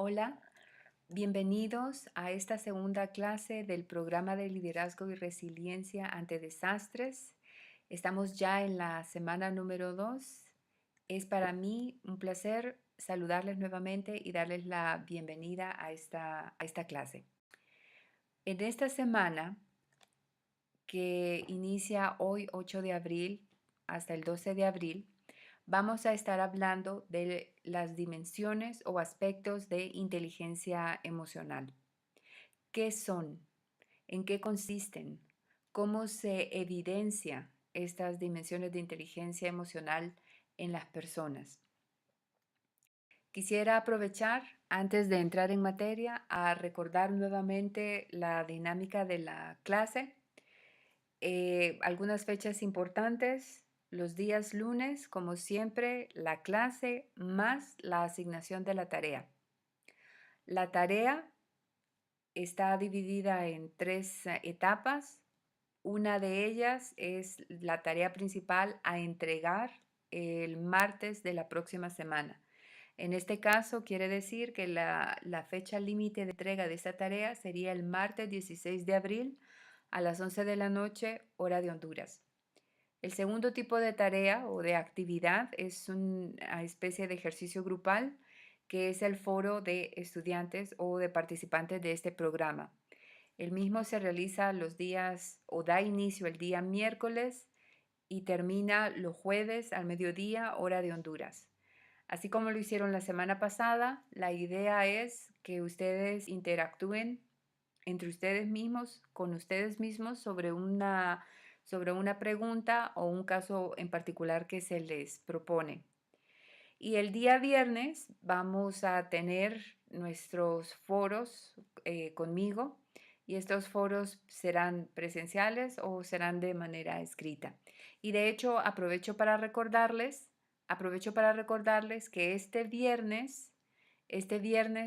Hola, bienvenidos a esta segunda clase del programa de liderazgo y resiliencia ante desastres. Estamos ya en la semana número 2. Es para mí un placer saludarles nuevamente y darles la bienvenida a esta clase. En esta semana, que inicia hoy 8 de abril hasta el 12 de abril, vamos a estar hablando de las dimensiones o aspectos de inteligencia emocional. ¿Qué son? ¿En qué consisten? ¿Cómo se evidencia estas dimensiones de inteligencia emocional en las personas? Quisiera aprovechar, antes de entrar en materia, a recordar nuevamente la dinámica de la clase. Algunas fechas importantes: los días lunes, como siempre, la clase más la asignación de la tarea. La tarea está dividida en 3 etapas. Una de ellas es la tarea principal a entregar el martes de la próxima semana. En este caso, quiere decir que la fecha límite de entrega de esta tarea sería el martes 16 de abril a las 11 de la noche, hora de Honduras. El segundo tipo de tarea o de actividad es una especie de ejercicio grupal, que es el foro de estudiantes o de participantes de este programa. El mismo se realiza los días o da inicio el día miércoles y termina los jueves al mediodía, hora de Honduras. Así como lo hicieron la semana pasada, la idea es que ustedes interactúen entre ustedes mismos, con ustedes mismos, sobre una pregunta o un caso en particular que se les propone. Y el día viernes vamos a tener nuestros foros conmigo, y estos foros serán presenciales o serán de manera escrita. Y de hecho aprovecho para recordarles que este viernes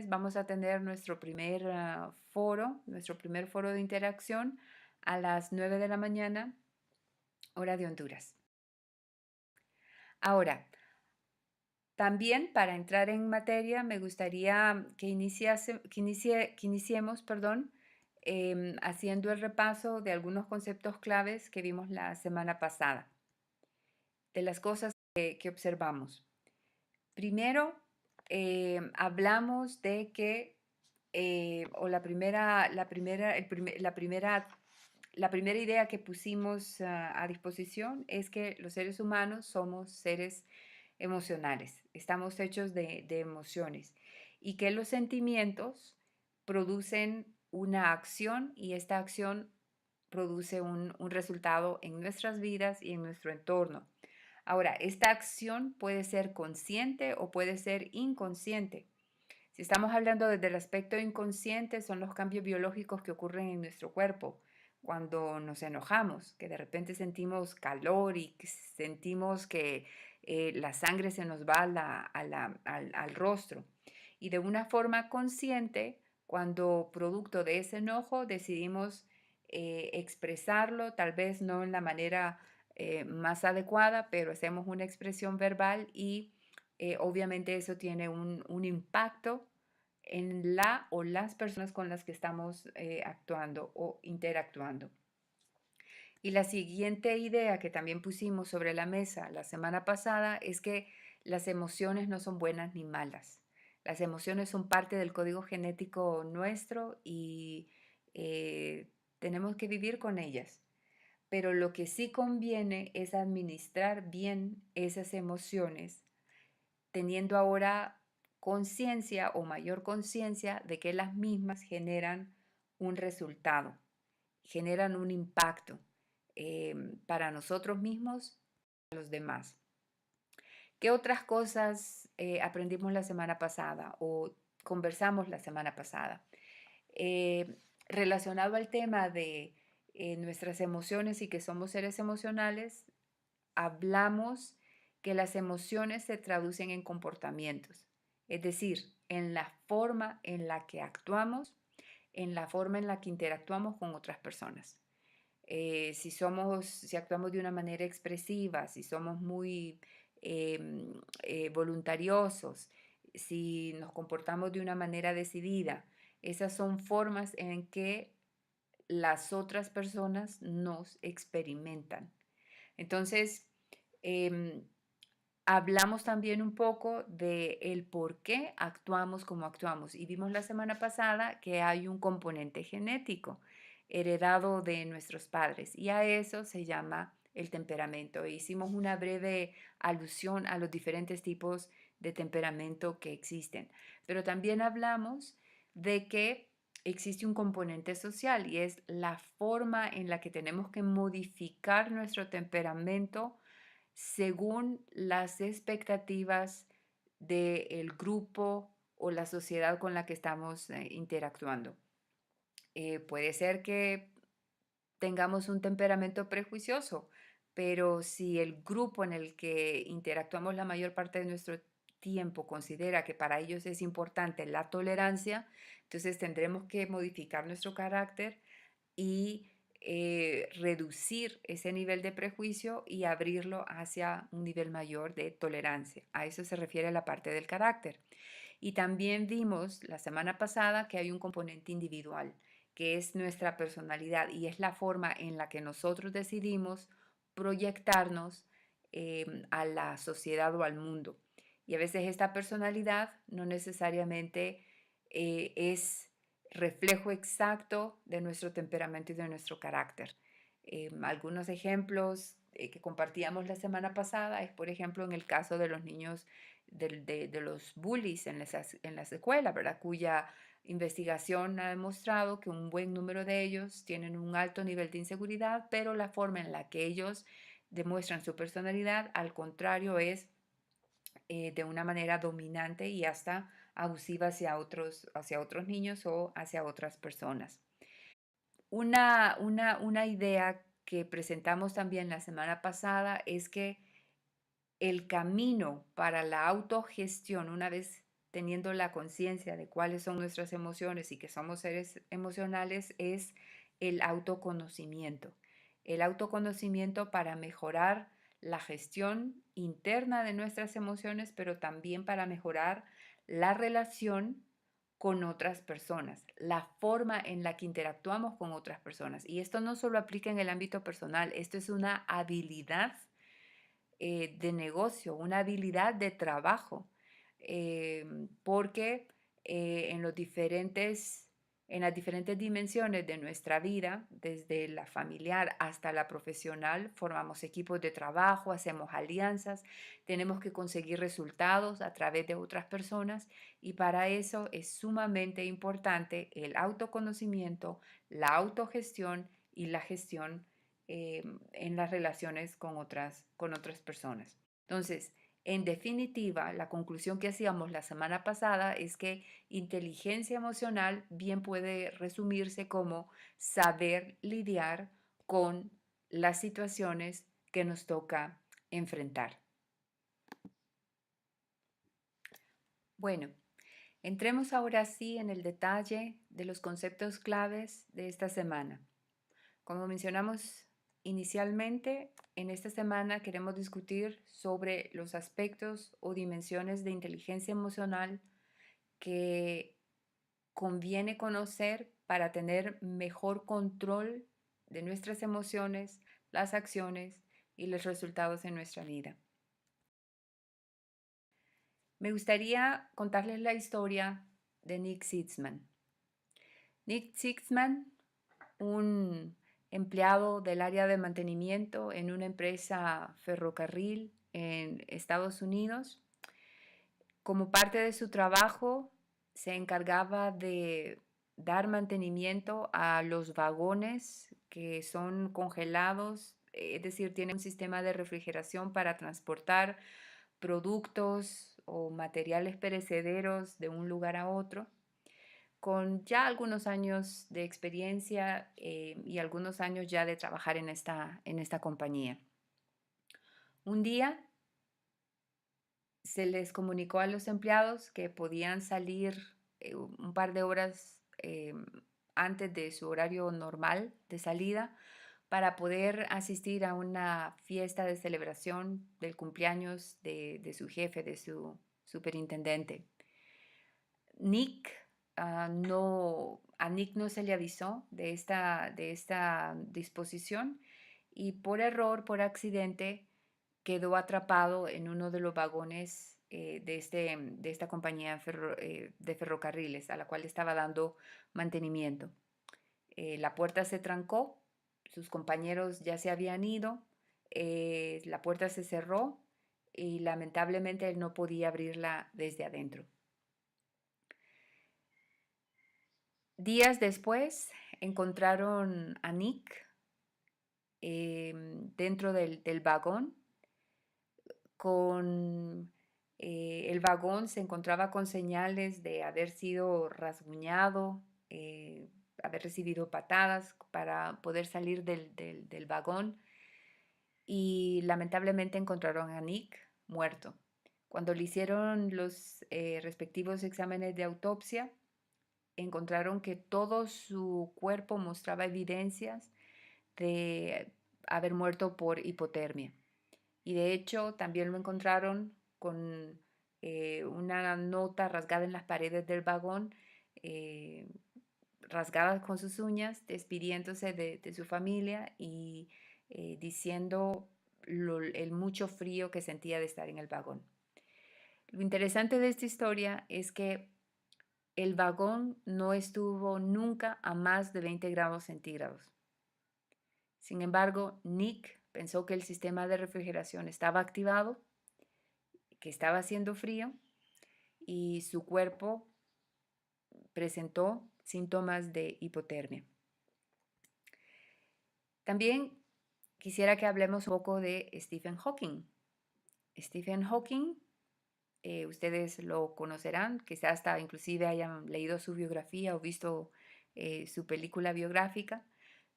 vamos a tener nuestro primer foro de interacción a las 9 de la mañana, hora de Honduras. Ahora, también, para entrar en materia, me gustaría que iniciemos, haciendo el repaso de algunos conceptos claves que vimos la semana pasada, de las cosas que observamos. Primero, hablamos de que, o la primera idea que pusimos a disposición es que los seres humanos somos seres emocionales, estamos hechos de emociones, y que los sentimientos producen una acción, y esta acción produce un resultado en nuestras vidas y en nuestro entorno. Ahora, esta acción puede ser consciente o puede ser inconsciente. Si estamos hablando desde el aspecto inconsciente, son los cambios biológicos que ocurren en nuestro cuerpo cuando nos enojamos, que de repente sentimos calor y que sentimos que la sangre se nos va al rostro. Y de una forma consciente, cuando producto de ese enojo decidimos expresarlo, tal vez no en la manera más adecuada, pero hacemos una expresión verbal, y obviamente eso tiene un impacto en la o las personas con las que estamos actuando o interactuando. Y la siguiente idea que también pusimos sobre la mesa la semana pasada es que las emociones no son buenas ni malas. Las emociones son parte del código genético nuestro, y tenemos que vivir con ellas. Pero lo que sí conviene es administrar bien esas emociones, teniendo ahora conciencia o mayor conciencia de que las mismas generan un resultado, generan un impacto para nosotros mismos y los demás. ¿Qué otras cosas aprendimos la semana pasada o conversamos la semana pasada? Relacionado al tema de nuestras emociones y que somos seres emocionales, hablamos que las emociones se traducen en comportamientos, es decir, en la forma en la que actuamos, en la forma en la que interactuamos con otras personas. Si actuamos de una manera expresiva, si somos muy voluntariosos, si nos comportamos de una manera decidida. Esas son formas en que las otras personas nos experimentan. Entonces, em, hablamos también un poco de el por qué actuamos como actuamos y vimos la semana pasada que hay un componente genético heredado de nuestros padres y a eso se llama el temperamento. E hicimos una breve alusión a los diferentes tipos de temperamento que existen, pero también hablamos de que existe un componente social y es la forma en la que tenemos que modificar nuestro temperamento según las expectativas del grupo o la sociedad con la que estamos interactuando. Puede ser que tengamos un temperamento prejuicioso, pero si el grupo en el que interactuamos la mayor parte de nuestro tiempo considera que para ellos es importante la tolerancia, entonces tendremos que modificar nuestro carácter y reducir ese nivel de prejuicio y abrirlo hacia un nivel mayor de tolerancia. A eso se refiere la parte del carácter. Y también vimos la semana pasada que hay un componente individual, que es nuestra personalidad y es la forma en la que nosotros decidimos proyectarnos a la sociedad o al mundo. Y a veces esta personalidad no necesariamente es reflejo exacto de nuestro temperamento y de nuestro carácter. Algunos ejemplos que compartíamos la semana pasada es, por ejemplo, en el caso de los niños de los bullies en las escuelas, ¿verdad? Cuya investigación ha demostrado que un buen número de ellos tienen un alto nivel de inseguridad, pero la forma en la que ellos demuestran su personalidad, al contrario, es de una manera dominante y hasta abusiva hacia otros niños o hacia otras personas. Una idea que presentamos también la semana pasada es que el camino para la autogestión, una vez teniendo la conciencia de cuáles son nuestras emociones y que somos seres emocionales, es el autoconocimiento. El autoconocimiento para mejorar la gestión interna de nuestras emociones, pero también para mejorar la relación con otras personas, la forma en la que interactuamos con otras personas. Y esto no solo aplica en el ámbito personal, esto es una habilidad de negocio, una habilidad de trabajo, porque en en las diferentes dimensiones de nuestra vida, desde la familiar hasta la profesional, formamos equipos de trabajo, hacemos alianzas, tenemos que conseguir resultados a través de otras personas y para eso es sumamente importante el autoconocimiento, la autogestión y la gestión en las relaciones con otras personas. Entonces, en definitiva, la conclusión que hacíamos la semana pasada es que inteligencia emocional bien puede resumirse como saber lidiar con las situaciones que nos toca enfrentar. Bueno, entremos ahora sí en el detalle de los conceptos claves de esta semana. Como mencionamos inicialmente, en esta semana queremos discutir sobre los aspectos o dimensiones de inteligencia emocional que conviene conocer para tener mejor control de nuestras emociones, las acciones y los resultados en nuestra vida. Me gustaría contarles la historia de Nick Sitzman. Nick Sitzman, un empleado del área de mantenimiento en una empresa ferrocarril en Estados Unidos. Como parte de su trabajo, se encargaba de dar mantenimiento a los vagones que son congelados, es decir, tiene un sistema de refrigeración para transportar productos o materiales perecederos de un lugar a otro. Con ya algunos años de experiencia y algunos años ya de trabajar en esta compañía. Un día se les comunicó a los empleados que podían salir un par de horas antes de su horario normal de salida para poder asistir a una fiesta de celebración del cumpleaños de su jefe, de su superintendente. Nick, a Nick no se le avisó de esta disposición y por error, por accidente, quedó atrapado en uno de los vagones de esta compañía de ferrocarriles a la cual estaba dando mantenimiento. La puerta se trancó, sus compañeros ya se habían ido, la puerta se cerró y lamentablemente él no podía abrirla desde adentro. Días después encontraron a Nick dentro del vagón. El vagón se encontraba con señales de haber sido rasguñado, haber recibido patadas para poder salir del vagón y lamentablemente encontraron a Nick muerto. Cuando le hicieron los respectivos exámenes de autopsia, encontraron que todo su cuerpo mostraba evidencias de haber muerto por hipotermia. Y de hecho también lo encontraron con una nota rasgada en las paredes del vagón, eh, rasgadas con sus uñas, despidiéndose de su familia y diciendo el mucho frío que sentía de estar en el vagón. Lo interesante de esta historia es que el vagón no estuvo nunca a más de 20 grados centígrados. Sin embargo, Nick pensó que el sistema de refrigeración estaba activado, que estaba haciendo frío y su cuerpo presentó síntomas de hipotermia. También quisiera que hablemos un poco de Stephen Hawking. Stephen Hawking, ustedes lo conocerán, quizás hasta inclusive hayan leído su biografía o visto su película biográfica,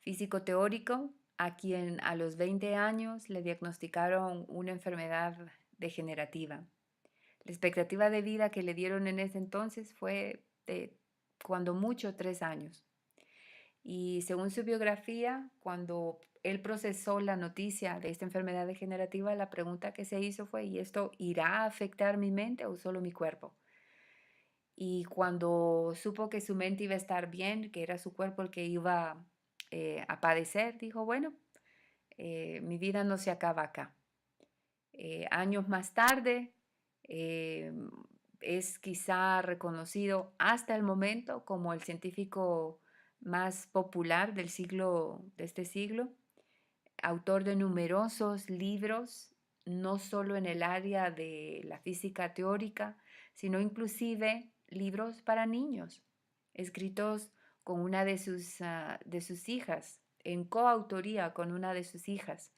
físico teórico, a quien a los 20 años le diagnosticaron una enfermedad degenerativa. La expectativa de vida que le dieron en ese entonces fue de cuando mucho 3 años. Y según su biografía, cuando él procesó la noticia de esta enfermedad degenerativa, la pregunta que se hizo fue, ¿y esto irá a afectar mi mente o solo mi cuerpo? Y cuando supo que su mente iba a estar bien, que era su cuerpo el que iba a padecer, dijo, bueno, mi vida no se acaba acá. Años más tarde, eh, es quizá reconocido hasta el momento como el científico más popular de este siglo, autor de numerosos libros, no solo en el área de la física teórica, sino inclusive libros para niños, escritos con una de sus hijas, en coautoría con una de sus hijas.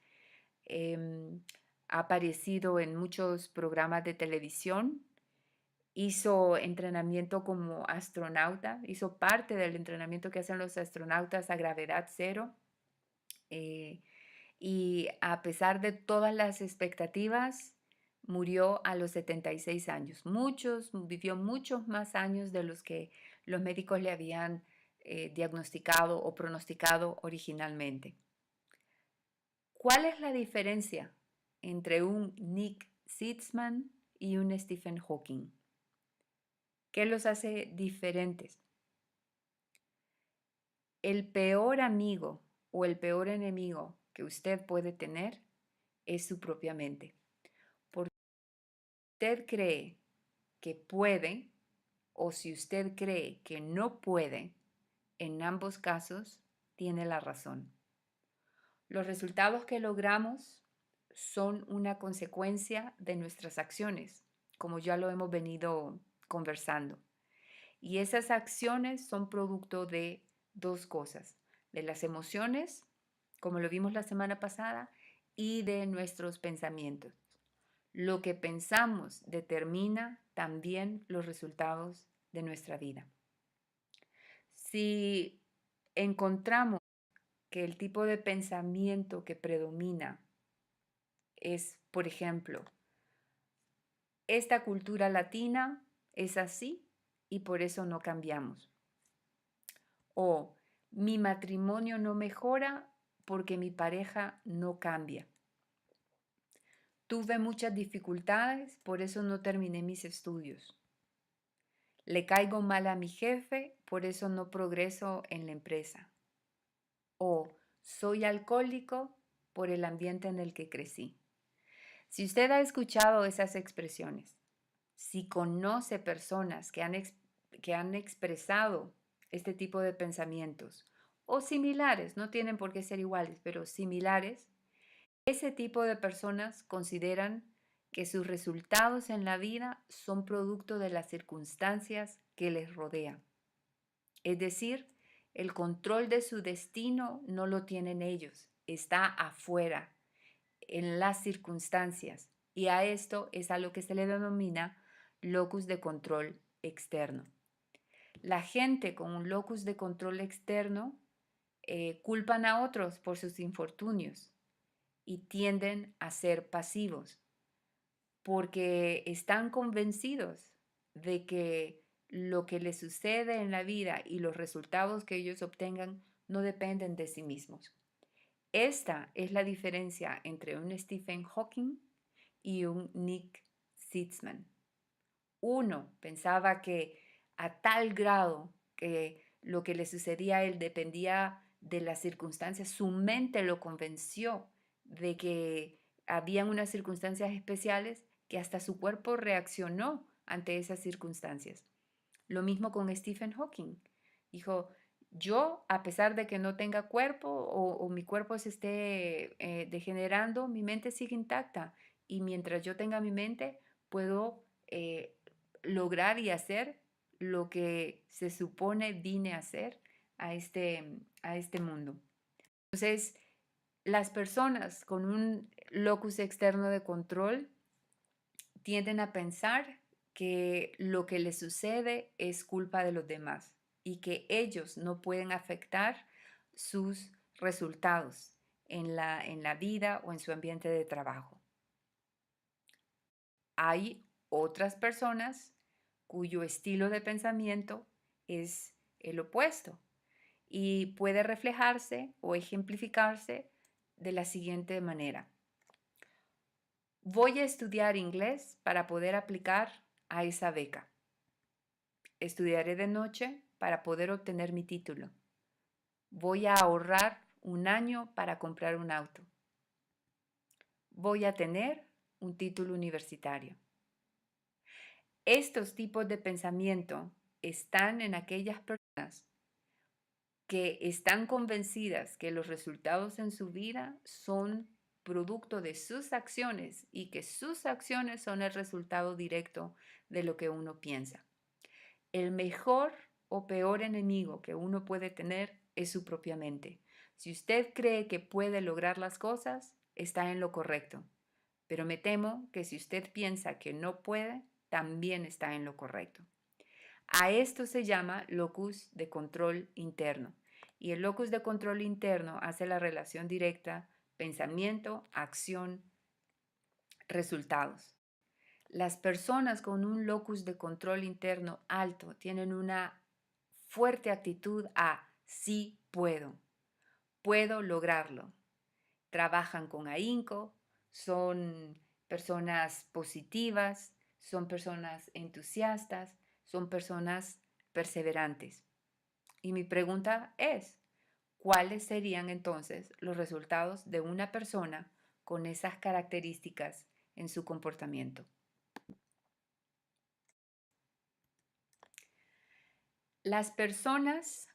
Ha aparecido en muchos programas de televisión, hizo entrenamiento como astronauta, hizo parte del entrenamiento que hacen los astronautas a gravedad cero. Y a pesar de todas las expectativas, murió a los 76 años. Vivió muchos más años de los que los médicos le habían diagnosticado o pronosticado originalmente. ¿Cuál es la diferencia entre un Nick Sitzman y un Stephen Hawking? ¿Qué los hace diferentes? El peor amigo o el peor enemigo que usted puede tener es su propia mente. Porque usted cree que puede o si usted cree que no puede, en ambos casos tiene la razón. Los resultados que logramos son una consecuencia de nuestras acciones, como ya lo hemos venido conversando. Y esas acciones son producto de dos cosas, de las emociones, como lo vimos la semana pasada, y de nuestros pensamientos. Lo que pensamos determina también los resultados de nuestra vida. Si encontramos que el tipo de pensamiento que predomina es, por ejemplo, esta cultura latina es así y por eso no cambiamos. O mi matrimonio no mejora porque mi pareja no cambia. Tuve muchas dificultades, por eso no terminé mis estudios. Le caigo mal a mi jefe, por eso no progreso en la empresa. O soy alcohólico por el ambiente en el que crecí. Si usted ha escuchado esas expresiones, si conoce personas que han expresado este tipo de pensamientos o similares, no tienen por qué ser iguales, pero similares, ese tipo de personas consideran que sus resultados en la vida son producto de las circunstancias que les rodean. Es decir, el control de su destino no lo tienen ellos, está afuera, en las circunstancias. Y a esto es a lo que se le denomina locus de control externo. La gente con un locus de control externo culpan a otros por sus infortunios y tienden a ser pasivos porque están convencidos de que lo que les sucede en la vida y los resultados que ellos obtengan no dependen de sí mismos. Esta es la diferencia entre un Stephen Hawking y un Nick Sitzman. Uno pensaba que a tal grado que lo que le sucedía a él dependía de las circunstancias, su mente lo convenció de que habían unas circunstancias especiales que hasta su cuerpo reaccionó ante esas circunstancias. Lo mismo con Stephen Hawking. Dijo, yo, a pesar de que no tenga cuerpo o mi cuerpo se esté degenerando, mi mente sigue intacta. Y mientras yo tenga mi mente, puedo lograr y hacer lo que se supone vine a hacer a este mundo. Entonces, las personas con un locus externo de control tienden a pensar que lo que les sucede es culpa de los demás y que ellos no pueden afectar sus resultados en la vida o en su ambiente de trabajo. Hay otras personas cuyo estilo de pensamiento es el opuesto y puede reflejarse o ejemplificarse de la siguiente manera. Voy a estudiar inglés para poder aplicar a esa beca. Estudiaré de noche para poder obtener mi título. Voy a ahorrar un año para comprar un auto. Voy a tener un título universitario. Estos tipos de pensamiento están en aquellas personas que están convencidas que los resultados en su vida son producto de sus acciones y que sus acciones son el resultado directo de lo que uno piensa. El mejor o peor enemigo que uno puede tener es su propia mente. Si usted cree que puede lograr las cosas, está en lo correcto. Pero me temo que si usted piensa que no puede, también está en lo correcto. A esto se llama locus de control interno. Y el locus de control interno hace la relación directa pensamiento, acción, resultados. Las personas con un locus de control interno alto tienen una fuerte actitud a sí puedo lograrlo. Trabajan con ahínco, son personas positivas, son personas entusiastas, son personas perseverantes. Y mi pregunta es, ¿cuáles serían entonces los resultados de una persona con esas características en su comportamiento? Las personas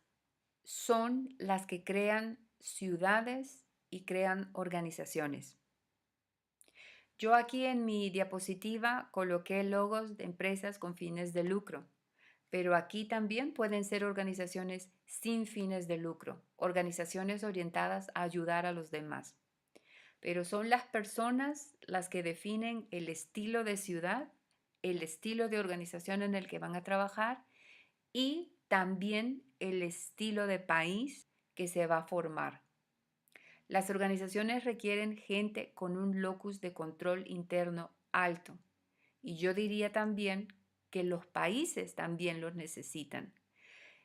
son las que crean ciudades y crean organizaciones. Yo aquí en mi diapositiva coloqué logos de empresas con fines de lucro, pero aquí también pueden ser organizaciones sin fines de lucro, organizaciones orientadas a ayudar a los demás. Pero son las personas las que definen el estilo de ciudad, el estilo de organización en el que van a trabajar y también el estilo de país que se va a formar. Las organizaciones requieren gente con un locus de control interno alto. Y yo diría también que los países también los necesitan.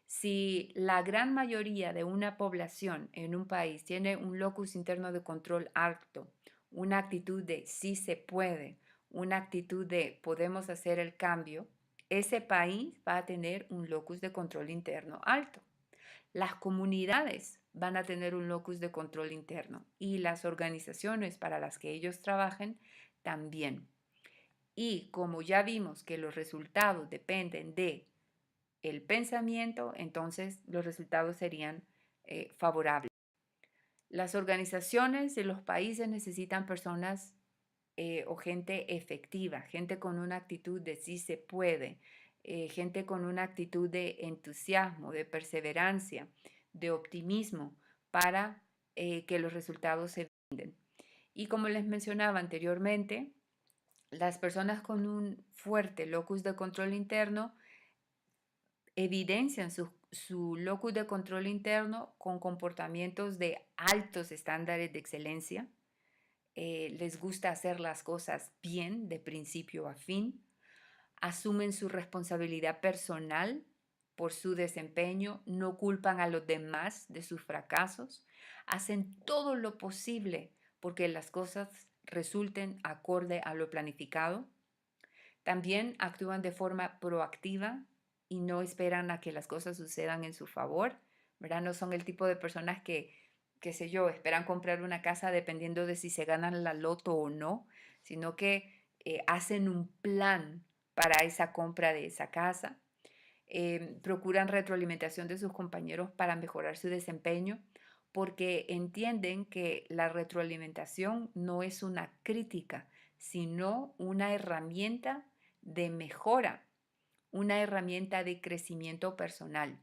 Si la gran mayoría de una población en un país tiene un locus interno de control alto, una actitud de sí se puede, una actitud de podemos hacer el cambio, ese país va a tener un locus de control interno alto. Las comunidades van a tener un locus de control interno y las organizaciones para las que ellos trabajen también. Y como ya vimos que los resultados dependen de el pensamiento, entonces los resultados serían favorables. Las organizaciones de los países necesitan personas o gente efectiva, gente con una actitud de sí se puede, gente con una actitud de entusiasmo, de perseverancia, de optimismo para que los resultados se brinden. Y como les mencionaba anteriormente, las personas con un fuerte locus de control interno evidencian su locus de control interno con comportamientos de altos estándares de excelencia. Les gusta hacer las cosas bien de principio a fin, asumen su responsabilidad personal por su desempeño, no culpan a los demás de sus fracasos, hacen todo lo posible porque las cosas resulten acorde a lo planificado. También actúan de forma proactiva y no esperan a que las cosas sucedan en su favor, ¿verdad? No son el tipo de personas que, qué sé yo, esperan comprar una casa dependiendo de si se ganan la loto o no, sino que hacen un plan para esa compra de esa casa. Procuran retroalimentación de sus compañeros para mejorar su desempeño, porque entienden que la retroalimentación no es una crítica, sino una herramienta de mejora, una herramienta de crecimiento personal.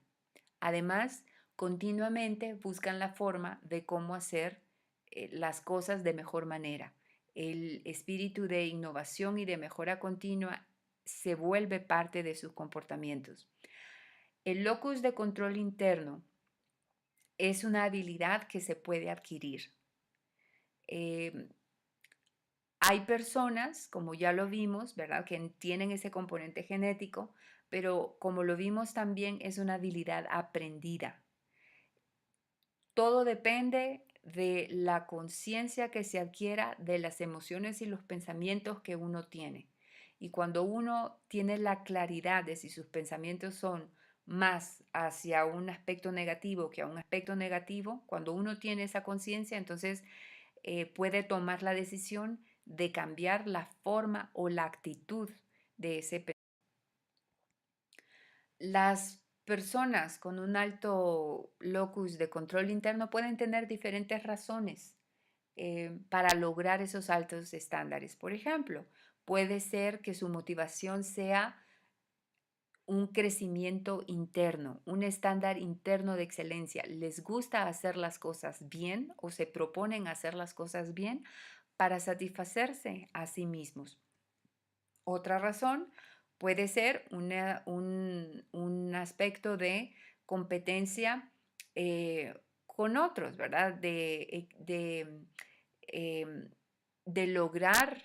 Además, continuamente buscan la forma de cómo hacer las cosas de mejor manera. El espíritu de innovación y de mejora continua se vuelve parte de sus comportamientos. El locus de control interno es una habilidad que se puede adquirir. Eh, Hay personas, como ya lo vimos, ¿verdad?, que tienen ese componente genético, pero como lo vimos también es una habilidad aprendida. Todo depende de la conciencia que se adquiera de las emociones y los pensamientos que uno tiene. Y cuando uno tiene la claridad de si sus pensamientos son más hacia un aspecto negativo que a un aspecto negativo, cuando uno tiene esa conciencia, entonces puede tomar la decisión de cambiar la forma o la actitud de ese pensamiento. Las personas con un alto locus de control interno pueden tener diferentes razones para lograr esos altos estándares. Por ejemplo, puede ser que su motivación sea un crecimiento interno, un estándar interno de excelencia. Les gusta hacer las cosas bien o se proponen hacer las cosas bien para satisfacerse a sí mismos. Otra razón puede ser un aspecto de competencia con otros, ¿verdad? Em, de lograr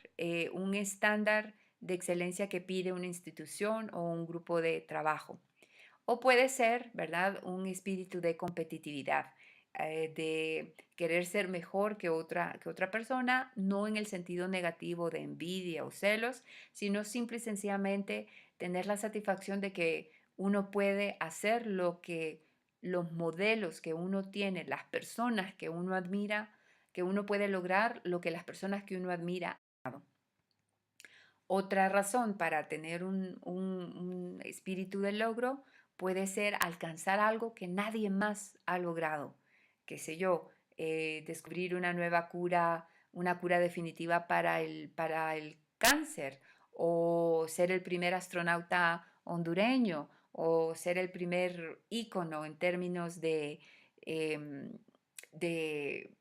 un estándar de excelencia que pide una institución o un grupo de trabajo. O puede ser, ¿verdad?, un espíritu de competitividad, de querer ser mejor que otra persona, no en el sentido negativo de envidia o celos, sino simple y sencillamente tener la satisfacción de que uno puede hacer lo que los modelos que uno tiene, las personas que uno admira, que uno puede lograr lo que las personas que uno admira han logrado. Otra razón para tener un espíritu de logro puede ser alcanzar algo que nadie más ha logrado. Qué sé yo, descubrir una nueva cura, una cura definitiva para el cáncer, o ser el primer astronauta hondureño, o ser el primer ícono en términos em, de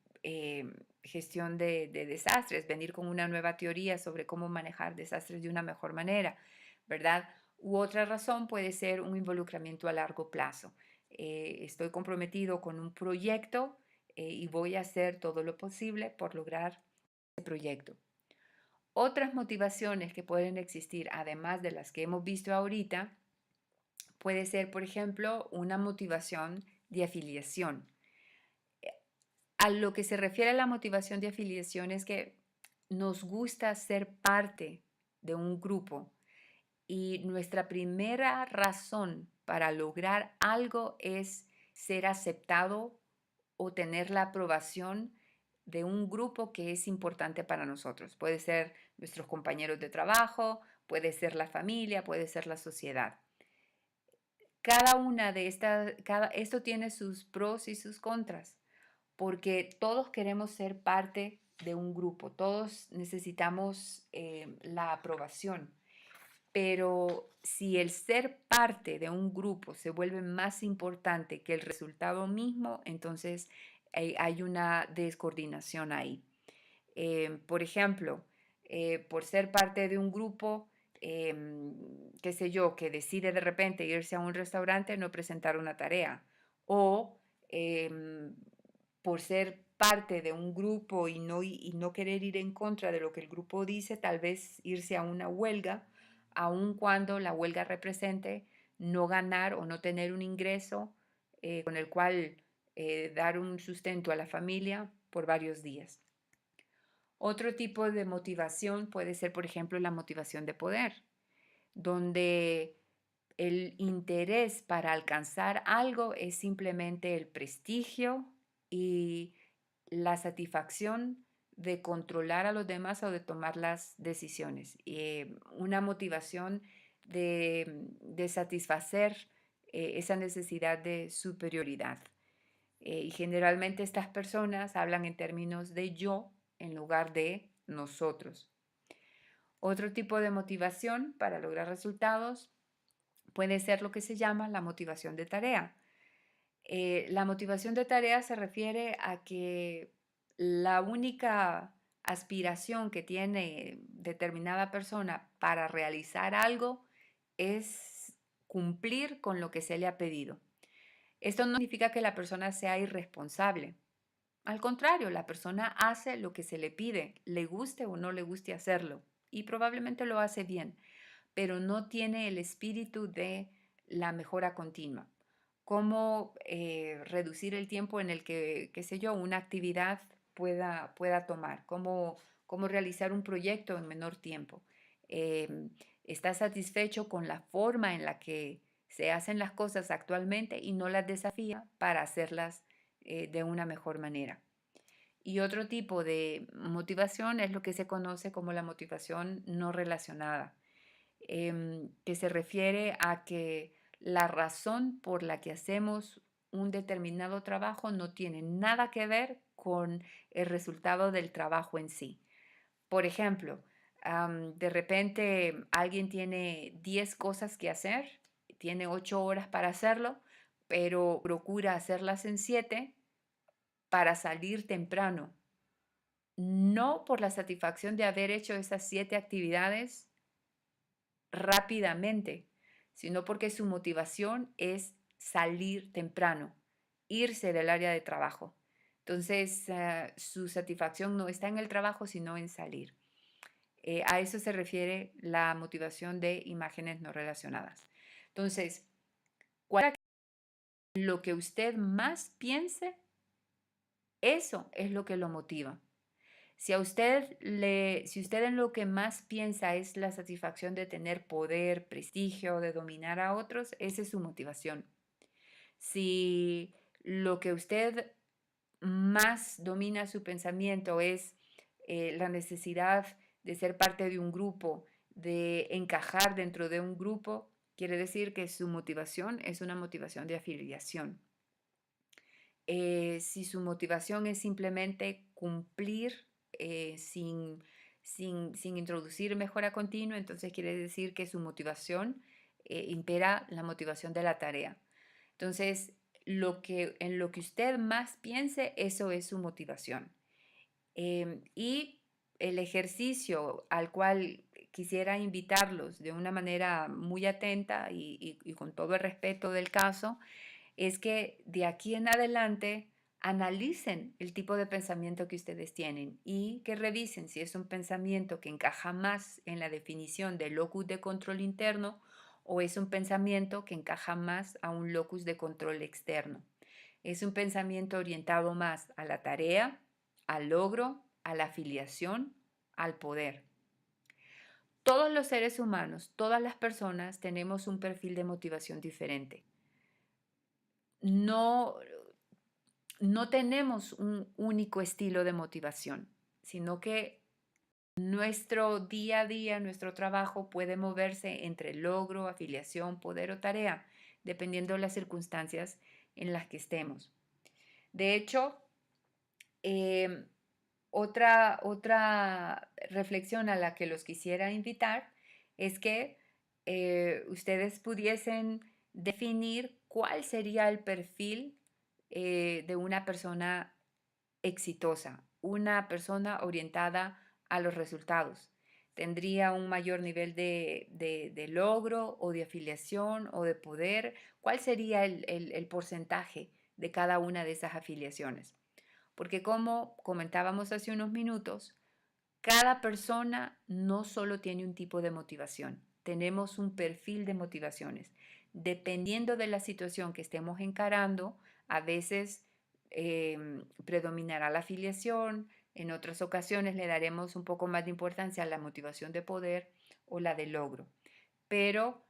gestión de desastres, venir con una nueva teoría sobre cómo manejar desastres de una mejor manera, ¿verdad? U otra razón puede ser un involucramiento a largo plazo. Estoy comprometido con un proyecto y voy a hacer todo lo posible por lograr ese proyecto. Otras motivaciones que pueden existir, además de las que hemos visto ahorita, puede ser, por ejemplo, una motivación de afiliación. A lo que se refiere a la motivación de afiliación es que nos gusta ser parte de un grupo Y nuestra primera razón para lograr algo es ser aceptado o tener la aprobación de un grupo que es importante para nosotros. Puede ser nuestros compañeros de trabajo, puede ser la familia, puede ser la sociedad. Cada una de estas, esto tiene sus pros y sus contras, porque todos queremos ser parte de un grupo, todos necesitamos la aprobación. Pero si el ser parte de un grupo se vuelve más importante que el resultado mismo, entonces hay una descoordinación ahí. Por ejemplo, por ser parte de un grupo, qué sé yo, que decide de repente irse a un restaurante, no presentar una tarea. O em, por ser parte de un grupo y no querer ir en contra de lo que el grupo dice, tal vez irse a una huelga, aun cuando la huelga represente no ganar o no tener un ingreso con el cual dar un sustento a la familia por varios días. Otro tipo de motivación puede ser, por ejemplo, la motivación de poder, donde el interés para alcanzar algo es simplemente el prestigio y la satisfacción de controlar a los demás o de tomar las decisiones. Una motivación de satisfacer esa necesidad de superioridad. Y generalmente estas personas hablan en términos de yo en lugar de nosotros. Otro tipo de motivación para lograr resultados puede ser lo que se llama la motivación de tarea. La motivación de tarea se refiere a que la única aspiración que tiene determinada persona para realizar algo es cumplir con lo que se le ha pedido. Esto no significa que la persona sea irresponsable. Al contrario, la persona hace lo que se le pide, le guste o no le guste hacerlo, y probablemente lo hace bien, pero no tiene el espíritu de la mejora continua. Cómo reducir el tiempo en el que, qué sé yo, una actividad pueda tomar, cómo realizar un proyecto en menor tiempo. Em, está satisfecho con la forma en la que se hacen las cosas actualmente y no las desafía para hacerlas de una mejor manera. Y otro tipo de motivación es lo que se conoce como la motivación no relacionada, que se refiere a que la razón por la que hacemos un determinado trabajo no tiene nada que ver con el resultado del trabajo en sí. Por ejemplo, de repente alguien tiene 10 cosas que hacer, tiene 8 horas para hacerlo, pero procura hacerlas en 7 para salir temprano. No por la satisfacción de haber hecho esas 7 actividades rápidamente, sino porque su motivación es salir temprano, irse del área de trabajo. Entonces, su satisfacción no está en el trabajo, sino en salir. A eso se refiere la motivación de imágenes no relacionadas. Entonces, ¿cuál es lo que usted más piense? Eso es lo que lo motiva. Si usted en lo que más piensa es la satisfacción de tener poder, prestigio, de dominar a otros, esa es su motivación. Si lo que usted más domina su pensamiento es la necesidad de ser parte de un grupo, de encajar dentro de un grupo, quiere decir que su motivación es una motivación de afiliación. Si su motivación es simplemente cumplir sin introducir mejora continua, entonces quiere decir que su motivación impera la motivación de la tarea. Entonces, en lo que usted más piense, eso es su motivación. Y el ejercicio al cual quisiera invitarlos de una manera muy atenta y con todo el respeto del caso, es que de aquí en adelante analicen el tipo de pensamiento que ustedes tienen y que revisen si es un pensamiento que encaja más en la definición del locus de control interno o es un pensamiento que encaja más a un locus de control externo. Es un pensamiento orientado más a la tarea, al logro, a la afiliación, al poder. todos los seres humanos, todas las personas tenemos un perfil de motivación diferente. No, no tenemos un único estilo de motivación, sino que nuestro día a día, nuestro trabajo puede moverse entre logro, afiliación, poder o tarea, dependiendo de las circunstancias en las que estemos. De hecho, em, otra reflexión a la que los quisiera invitar es que ustedes pudiesen definir cuál sería el perfil de una persona exitosa, una persona orientada a los resultados. ¿Tendría un mayor nivel de logro o de afiliación o de poder? ¿Cuál sería el porcentaje de cada una de esas afiliaciones? Porque como comentábamos hace unos minutos, cada persona no solo tiene un tipo de motivación, tenemos un perfil de motivaciones. Dependiendo de la situación que estemos encarando, a veces predominará la afiliación, en otras ocasiones le daremos un poco más de importancia a la motivación de poder o la de logro, pero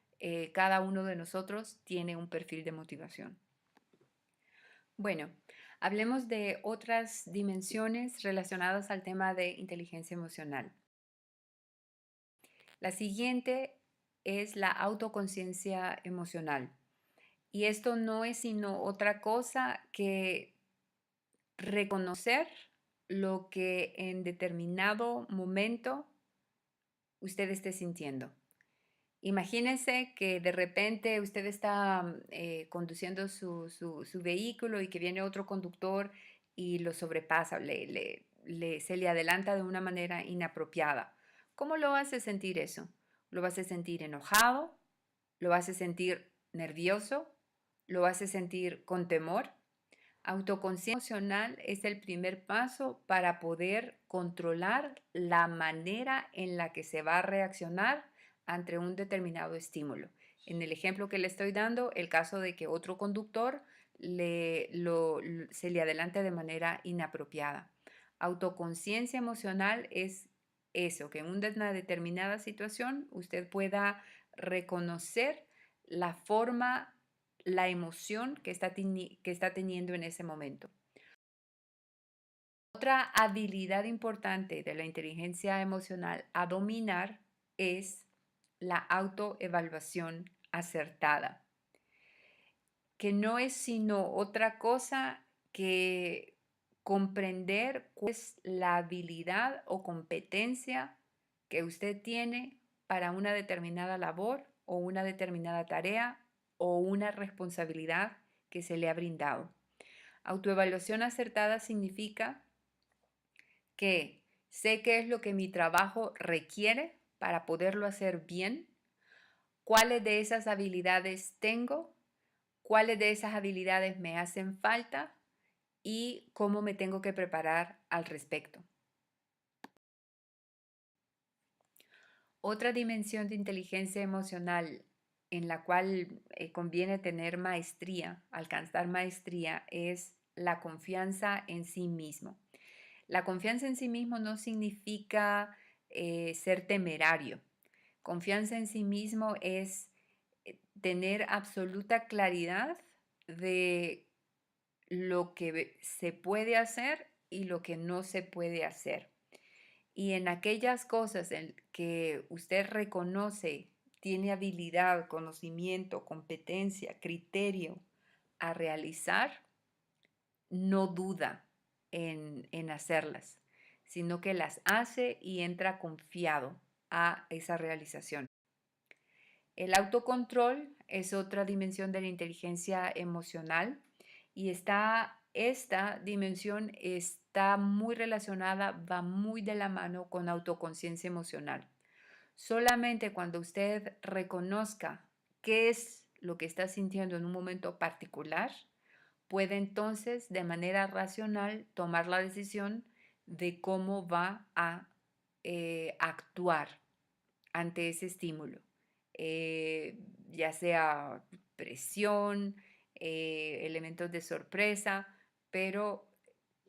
cada uno de nosotros tiene un perfil de motivación. Bueno, hablemos de otras dimensiones relacionadas al tema de inteligencia emocional. La siguiente es la autoconciencia emocional. Y esto no es sino otra cosa que reconocer lo que en determinado momento usted esté sintiendo. Imagínese que de repente usted está conduciendo su vehículo y que viene otro conductor y lo sobrepasa, se le adelanta de una manera inapropiada. ¿Cómo lo hace sentir eso? ¿Lo hace sentir enojado? ¿Lo hace sentir nervioso? ¿Lo hace sentir con temor? Autoconciencia emocional es el primer paso para poder controlar la manera en la que se va a reaccionar ante un determinado estímulo. En el ejemplo que le estoy dando, el caso de que otro conductor se le adelante de manera inapropiada. Autoconciencia emocional es eso, que en una determinada situación usted pueda reconocer la forma, la emoción que está teniendo en ese momento. Otra habilidad importante de la inteligencia emocional a dominar es la autoevaluación acertada, que no es sino otra cosa que comprender cuál es la habilidad o competencia que usted tiene para una determinada labor o una determinada tarea o una responsabilidad que se le ha brindado. Autoevaluación acertada significa que sé qué es lo que mi trabajo requiere para poderlo hacer bien, cuáles de esas habilidades tengo, cuáles de esas habilidades me hacen falta y cómo me tengo que preparar al respecto. Otra dimensión de inteligencia emocional en la cual conviene tener maestría, alcanzar maestría, es la confianza en sí mismo. La confianza en sí mismo no significa ser temerario. Confianza en sí mismo es tener absoluta claridad de lo que se puede hacer y lo que no se puede hacer. Y en aquellas cosas en que usted reconoce, tiene habilidad, conocimiento, competencia, criterio a realizar, no duda en hacerlas, sino que las hace y entra confiado a esa realización. El autocontrol es otra dimensión de la inteligencia emocional y esta dimensión está muy relacionada, va muy de la mano con autoconciencia emocional. Solamente cuando usted reconozca qué es lo que está sintiendo en un momento particular, puede entonces de manera racional tomar la decisión de cómo va a actuar ante ese estímulo, ya sea presión, elementos de sorpresa, pero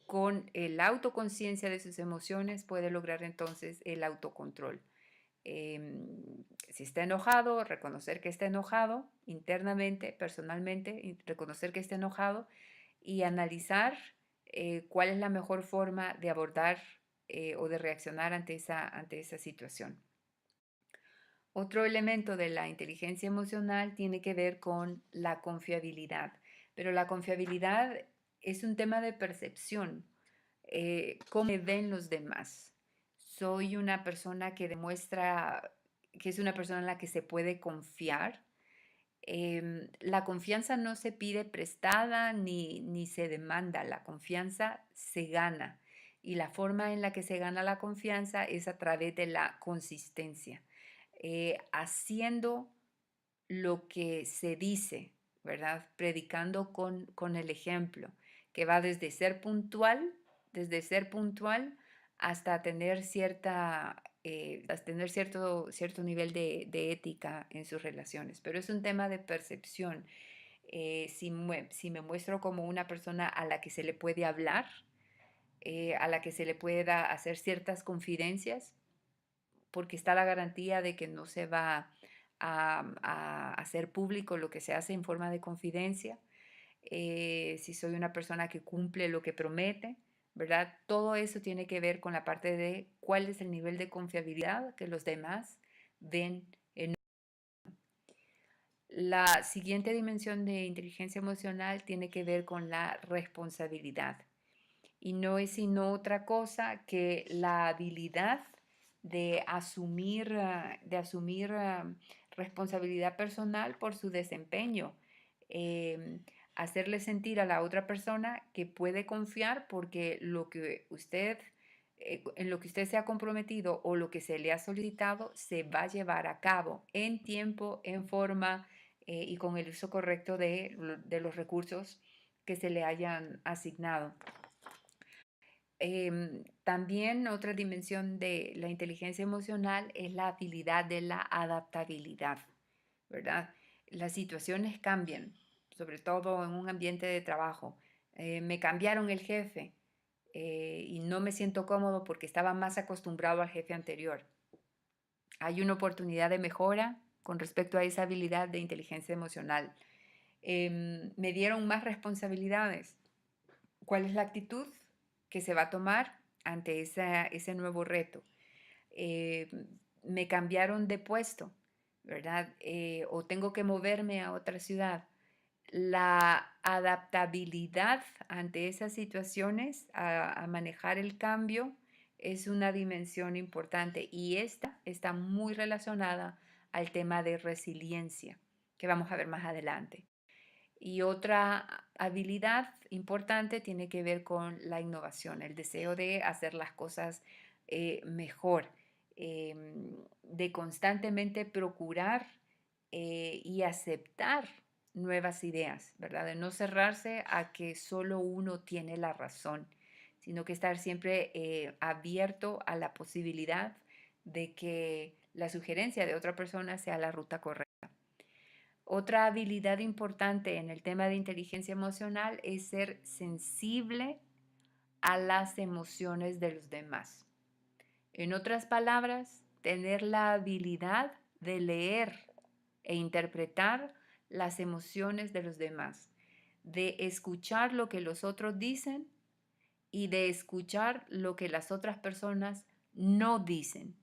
con la autoconciencia de sus emociones puede lograr entonces el autocontrol. Si está enojado, reconocer que está enojado internamente, personalmente, y reconocer que está enojado y analizar cuál es la mejor forma de abordar o de reaccionar ante esa situación. Otro elemento de la inteligencia emocional tiene que ver con la confiabilidad, pero la confiabilidad es un tema de percepción. ¿Cómo me ven los demás? Soy una persona que demuestra que es una persona en la que se puede confiar. La confianza no se pide prestada ni se demanda, la confianza se gana. Y la forma en la que se gana la confianza es a través de la consistencia, haciendo lo que se dice, ¿verdad? Predicando con el ejemplo, que va desde ser puntual hasta tener hasta tener cierto nivel de ética en sus relaciones. Pero es un tema de percepción. Si me muestro como una persona a la que se le puede hablar, a la que se le pueda hacer ciertas confidencias, porque está la garantía de que no se va a hacer público lo que se hace en forma de confidencia, si soy una persona que cumple lo que promete, ¿verdad? Todo eso tiene que ver con la parte de cuál es el nivel de confiabilidad que los demás ven en. La siguiente dimensión de inteligencia emocional tiene que ver con la responsabilidad y no es sino otra cosa que la habilidad de asumir responsabilidad personal por su desempeño. Em, Hacerle sentir a la otra persona que puede confiar porque en lo que usted se ha comprometido o lo que se le ha solicitado se va a llevar a cabo en tiempo, en forma y con el uso correcto de los recursos que se le hayan asignado. También otra dimensión de la inteligencia emocional es la habilidad de la adaptabilidad, ¿verdad? Las situaciones cambian, sobre todo en un ambiente de trabajo. Me cambiaron el jefe y no me siento cómodo porque estaba más acostumbrado al jefe anterior. Hay una oportunidad de mejora con respecto a esa habilidad de inteligencia emocional. Me dieron más responsabilidades. ¿Cuál es la actitud que se va a tomar ante ese nuevo reto? Eh, Me cambiaron de puesto, ¿verdad? O tengo que moverme a otra ciudad. La adaptabilidad ante esas situaciones, a manejar el cambio, es una dimensión importante y esta está muy relacionada al tema de resiliencia, que vamos a ver más adelante. Y otra habilidad importante tiene que ver con la innovación, el deseo de hacer las cosas mejor, de constantemente procurar y aceptar nuevas ideas, ¿verdad? De no cerrarse a que solo uno tiene la razón, sino que estar siempre abierto a la posibilidad de que la sugerencia de otra persona sea la ruta correcta. Otra habilidad importante en el tema de inteligencia emocional es ser sensible a las emociones de los demás. En otras palabras, tener la habilidad de leer e interpretar las emociones de los demás, de escuchar lo que los otros dicen y de escuchar lo que las otras personas no dicen.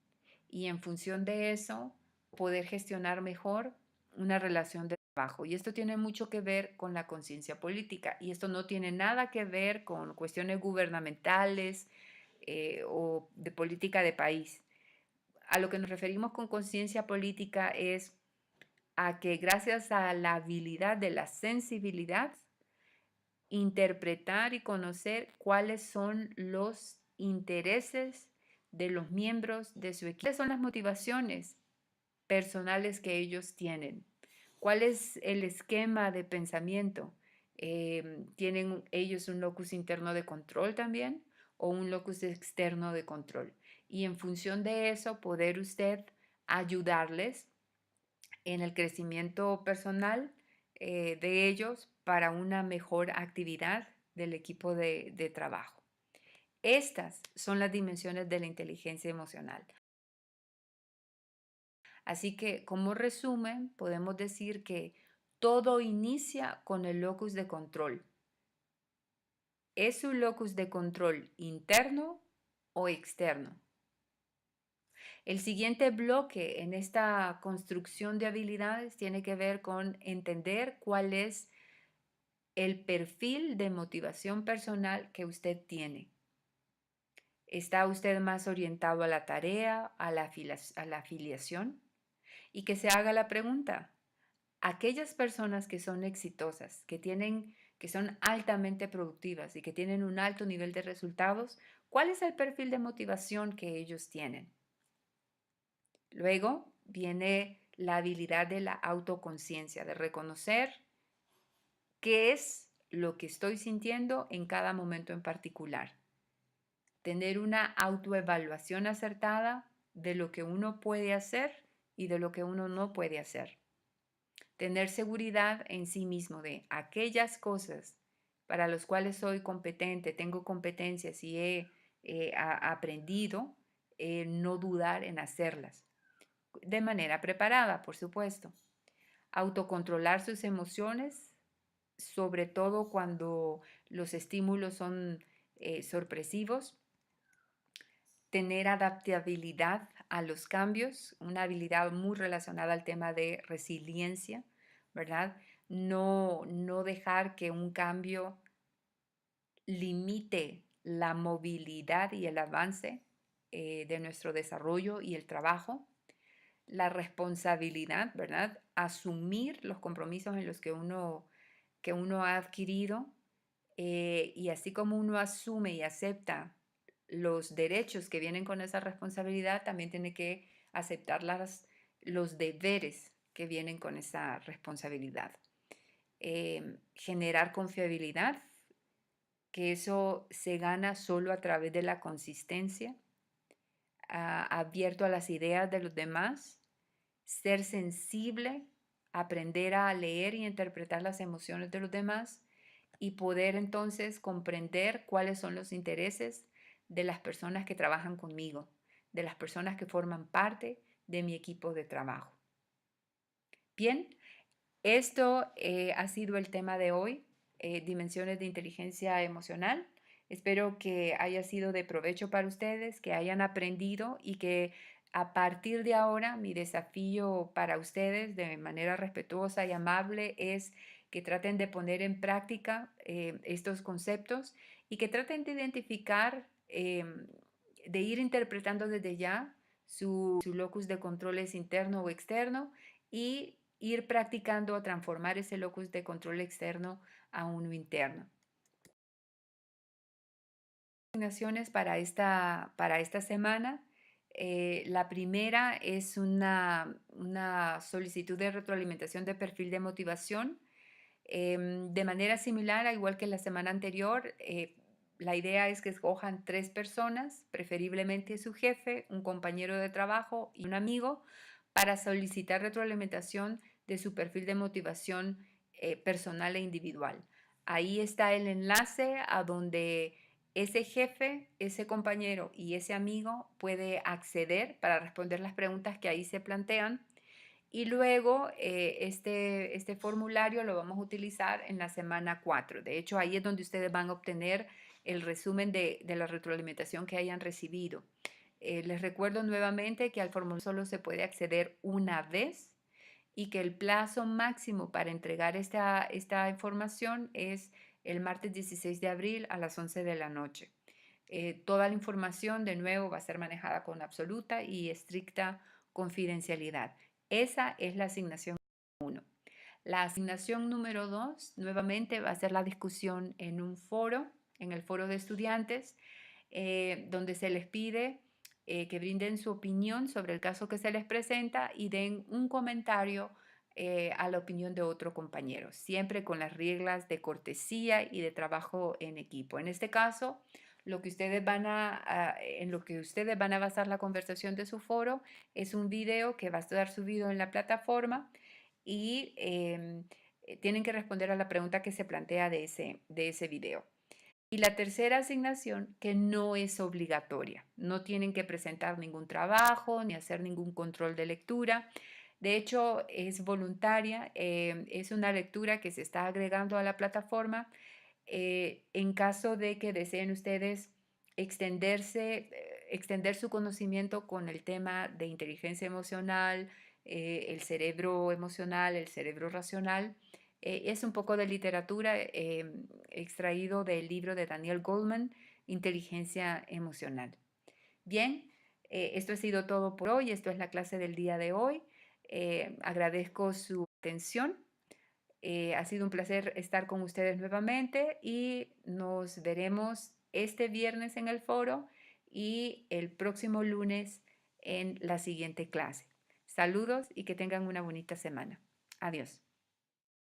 Y en función de eso, poder gestionar mejor una relación de trabajo. Y esto tiene mucho que ver con la conciencia política. Y esto no tiene nada que ver con cuestiones gubernamentales o de política de país. A lo que nos referimos con conciencia política es a que gracias a la habilidad de la sensibilidad, interpretar y conocer cuáles son los intereses de los miembros de su equipo, cuáles son las motivaciones personales que ellos tienen, cuál es el esquema de pensamiento. ¿Tienen ellos un locus interno de control también o un locus externo de control? Y en función de eso, poder usted ayudarles en el crecimiento personal de ellos para una mejor actividad del equipo de trabajo. Estas son las dimensiones de la inteligencia emocional. Así que como resumen, podemos decir que todo inicia con el locus de control. ¿Es un locus de control interno o externo? El siguiente bloque en esta construcción de habilidades tiene que ver con entender cuál es el perfil de motivación personal que usted tiene. ¿Está usted más orientado a la tarea, a la afiliación? Y que se haga la pregunta, aquellas personas que son exitosas, que son altamente productivas y que tienen un alto nivel de resultados, ¿cuál es el perfil de motivación que ellos tienen? Luego viene la habilidad de la autoconciencia, de reconocer qué es lo que estoy sintiendo en cada momento en particular. Tener una autoevaluación acertada de lo que uno puede hacer y de lo que uno no puede hacer. Tener seguridad en sí mismo de aquellas cosas para las cuales soy competente, tengo competencias y he aprendido, no dudar en hacerlas. De manera preparada, por supuesto. Autocontrolar sus emociones, sobre todo cuando los estímulos son sorpresivos. Tener adaptabilidad a los cambios, una habilidad muy relacionada al tema de resiliencia, ¿verdad? No dejar que un cambio limite la movilidad y el avance de nuestro desarrollo y el trabajo. La responsabilidad, ¿verdad? Asumir los compromisos en los que uno ha adquirido, y así como uno asume y acepta los derechos que vienen con esa responsabilidad, también tiene que aceptar los deberes que vienen con esa responsabilidad. Generar confiabilidad, que eso se gana solo a través de la consistencia, abierto a las ideas de los demás, ser sensible, aprender a leer y interpretar las emociones de los demás y poder entonces comprender cuáles son los intereses de las personas que trabajan conmigo, de las personas que forman parte de mi equipo de trabajo. Bien, esto ha sido el tema de hoy, dimensiones de inteligencia emocional. Espero que haya sido de provecho para ustedes, que hayan aprendido y que a partir de ahora mi desafío para ustedes de manera respetuosa y amable es que traten de poner en práctica estos conceptos y que traten de identificar, de ir interpretando desde ya su locus de control es interno o externo y ir practicando a transformar ese locus de control externo a uno interno. Asignaciones para esta semana. La primera es una solicitud de retroalimentación de perfil de motivación. De manera similar, a igual que la semana anterior, la idea es que escojan 3 personas, preferiblemente su jefe, un compañero de trabajo y un amigo, para solicitar retroalimentación de su perfil de motivación personal e individual. Ahí está el enlace a donde ese jefe, ese compañero y ese amigo puede acceder para responder las preguntas que ahí se plantean y luego este formulario lo vamos a utilizar en la semana 4. De hecho, ahí es donde ustedes van a obtener el resumen de la retroalimentación que hayan recibido. Les recuerdo nuevamente que al formulario solo se puede acceder una vez y que el plazo máximo para entregar esta información es el martes 16 de abril a las 11 de la noche. Toda la información, de nuevo, va a ser manejada con absoluta y estricta confidencialidad. Esa es la asignación 1. La asignación número 2, nuevamente, va a ser la discusión en un foro, en el foro de estudiantes, donde se les pide que brinden su opinión sobre el caso que se les presenta y den un comentario a la opinión de otro compañero, siempre con las reglas de cortesía y de trabajo en equipo. En este caso, en lo que ustedes van a basar la conversación de su foro es un video que va a estar subido en la plataforma y tienen que responder a la pregunta que se plantea de ese video. Y la tercera asignación, que no es obligatoria. No tienen que presentar ningún trabajo ni hacer ningún control de lectura. De hecho, es voluntaria. Es una lectura que se está agregando a la plataforma. En caso de que deseen ustedes extender su conocimiento con el tema de inteligencia emocional, el cerebro emocional, el cerebro racional, es un poco de literatura extraído del libro de Daniel Goleman, Inteligencia Emocional. Bien, esto ha sido todo por hoy. Esto es la clase del día de hoy. Agradezco su atención. Ha sido un placer estar con ustedes nuevamente y nos veremos este viernes en el foro y el próximo lunes en la siguiente clase. Saludos y que tengan una bonita semana. Adiós.